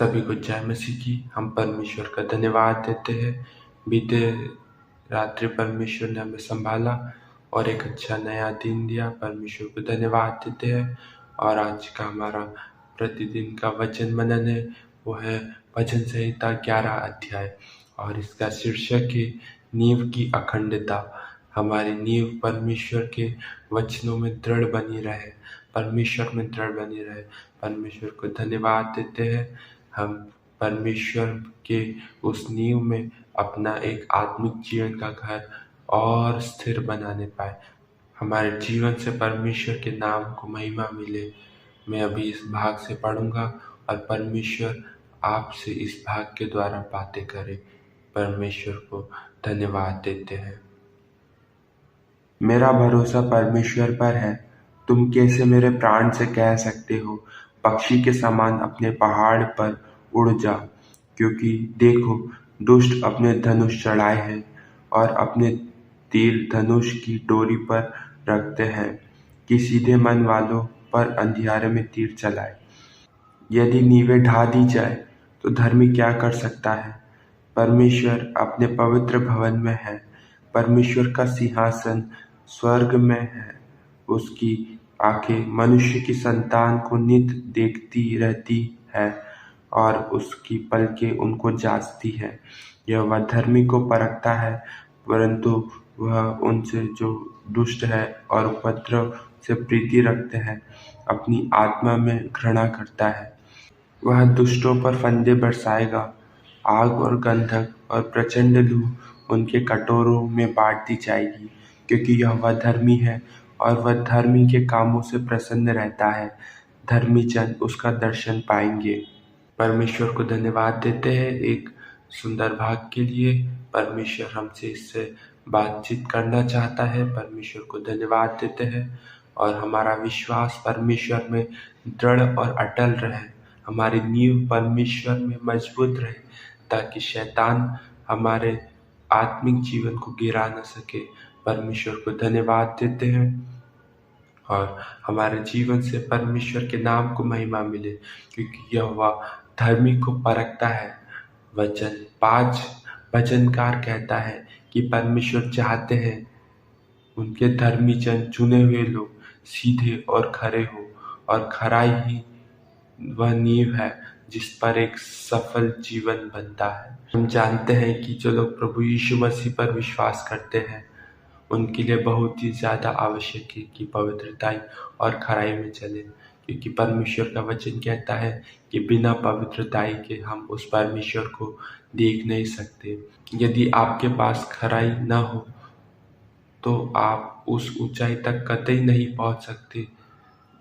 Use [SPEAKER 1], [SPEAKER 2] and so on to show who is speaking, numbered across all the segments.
[SPEAKER 1] सभी को जय मसीह की। हम परमेश्वर का धन्यवाद देते हैं। बीते रात्रि परमेश्वर ने हमें संभाला और एक अच्छा नया दिन दिया। परमेश्वर को धन्यवाद देते हैं। और आज का हमारा प्रतिदिन का वचन मनन है, वो है भजन संहिता 11 अध्याय, और इसका शीर्षक है नींव की अखंडता। हमारी नींव परमेश्वर के वचनों में दृढ़ बनी रहे, परमेश्वर में दृढ़ बनी रहे। परमेश्वर को धन्यवाद देते हैं। हम परमेश्वर के उस नींव में अपना एक आत्मिक जीवन का घर और स्थिर बनाने पाए। हमारे जीवन से परमेश्वर के नाम को महिमा मिले। मैं अभी इस भाग से पढ़ूंगा और परमेश्वर आपसे इस भाग के द्वारा बातें करे। परमेश्वर को धन्यवाद देते हैं। मेरा भरोसा परमेश्वर पर है। तुम कैसे मेरे प्राण से कह सकते हो, पक्षी के समान अपने पहाड़ पर उड़ जा। क्योंकि देखो, दुष्ट अपने धनुष चढ़ाए हैं और अपने तीर धनुष की डोरी पर रखते हैं कि सीधे मन वालों पर अंधियारे में तीर चलाए। यदि नींवें ढा दी जाए तो धर्मी क्या कर सकता है? परमेश्वर अपने पवित्र भवन में है। परमेश्वर का सिंहासन स्वर्ग में है। उसकी आंखें मनुष्य की संतान को नित देखती रहती है और उसकी पलकें उनको जांचती है। यह वह धर्मी को परखता है, परंतु वह उनसे जो दुष्ट है और उपद्रव से प्रीति रखते हैं अपनी आत्मा में घृणा करता है। वह दुष्टों पर फंदे बरसाएगा। आग और गंधक और प्रचंड लू उनके कटोरों में बांट दी जाएगी। क्योंकि यह वह धर्मी है और वह धर्मी के कामों से प्रसन्न रहता है। धर्मी जन उसका दर्शन पाएंगे। परमेश्वर को धन्यवाद देते हैं एक सुंदर भाग के लिए। परमेश्वर हमसे इससे बातचीत करना चाहता है। परमेश्वर को धन्यवाद देते हैं और हमारा विश्वास परमेश्वर में दृढ़ और अटल रहे। हमारी नींव परमेश्वर में मजबूत रहे, ताकि शैतान हमारे आत्मिक जीवन को गिरा न सके। परमेश्वर को धन्यवाद देते हैं और हमारे जीवन से परमेश्वर के नाम को महिमा मिले, क्योंकि यह वह धर्मी को परखता है। वचन 5 भजनकार कहता है कि परमेश्वर चाहते हैं उनके धर्मी जन, चुने हुए लोग सीधे और खरे हो, और खराई ही वह नींव है जिस पर एक सफल जीवन बनता है। हम जानते हैं कि जो लोग प्रभु यीशु मसीह पर विश्वास करते हैं उनके लिए बहुत ही ज्यादा आवश्यक है कि पवित्रता और खराई में चले, क्योंकि परमेश्वर का वचन कहता है कि बिना पवित्रता के हम उस परमेश्वर को देख नहीं सकते। यदि आपके पास खराई न हो तो आप उस ऊंचाई तक कतई नहीं पहुंच सकते।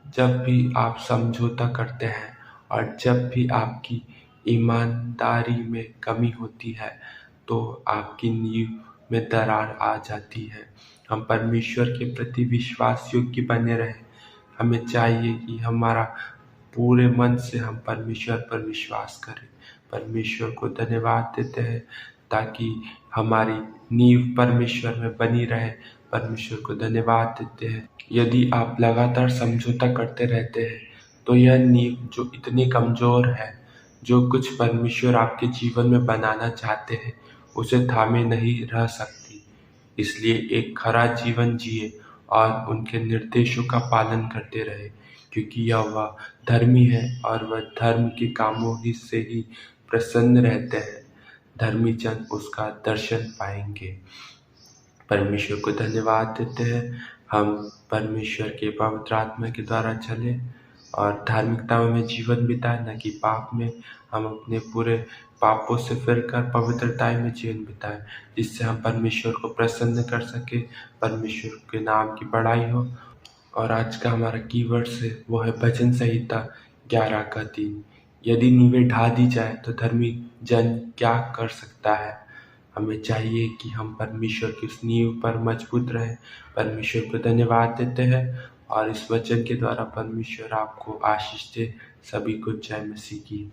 [SPEAKER 1] जब भी आप समझौता करते हैं और जब भी आपकी ईमानदारी में कमी होती है तो आपकी नींव में दरार आ जाती है। हम परमेश्वर के प्रति विश्वास योग्य बने रहें। हमें चाहिए कि हमारा पूरे मन से हम परमेश्वर पर विश्वास करें। परमेश्वर को धन्यवाद देते हैं ताकि हमारी नींव परमेश्वर में बनी रहे। परमेश्वर को धन्यवाद देते हैं। यदि आप लगातार समझौता करते रहते हैं तो यह नींव जो इतनी कमजोर है, जो कुछ परमेश्वर आपके जीवन में बनाना चाहते हैं उसे थामे नहीं रह सकती। इसलिए एक खरा जीवन जिए और उनके निर्देशों का पालन करते रहे, क्योंकि यह वह धर्मी है और वह धर्म के कामों ही से ही प्रसन्न रहते हैं। धर्मी जन उसका दर्शन पाएंगे। परमेश्वर को धन्यवाद देते हैं। हम परमेश्वर के पवित्र आत्मा के द्वारा चले और धार्मिकता में जीवन बिताए, न कि पाप में। हम अपने पूरे पापों से फिरकर पवित्रता में जीवन बिताए, जिससे हम परमेश्वर को प्रसन्न कर सके, परमेश्वर के नाम की बड़ाई हो। और आज का हमारा कीवर्ड है वो है भजन संहिता 11 का 3। यदि नींवें ढा दी जाए तो धर्मी जन क्या कर सकता है? हमें चाहिए कि हम परमेश्वर की उस नींव पर मजबूत रहें। परमेश्वर को धन्यवाद देते हैं और इस वचन के द्वारा परमेश्वर आपको आशीष दे। सभी को जय मसीह की।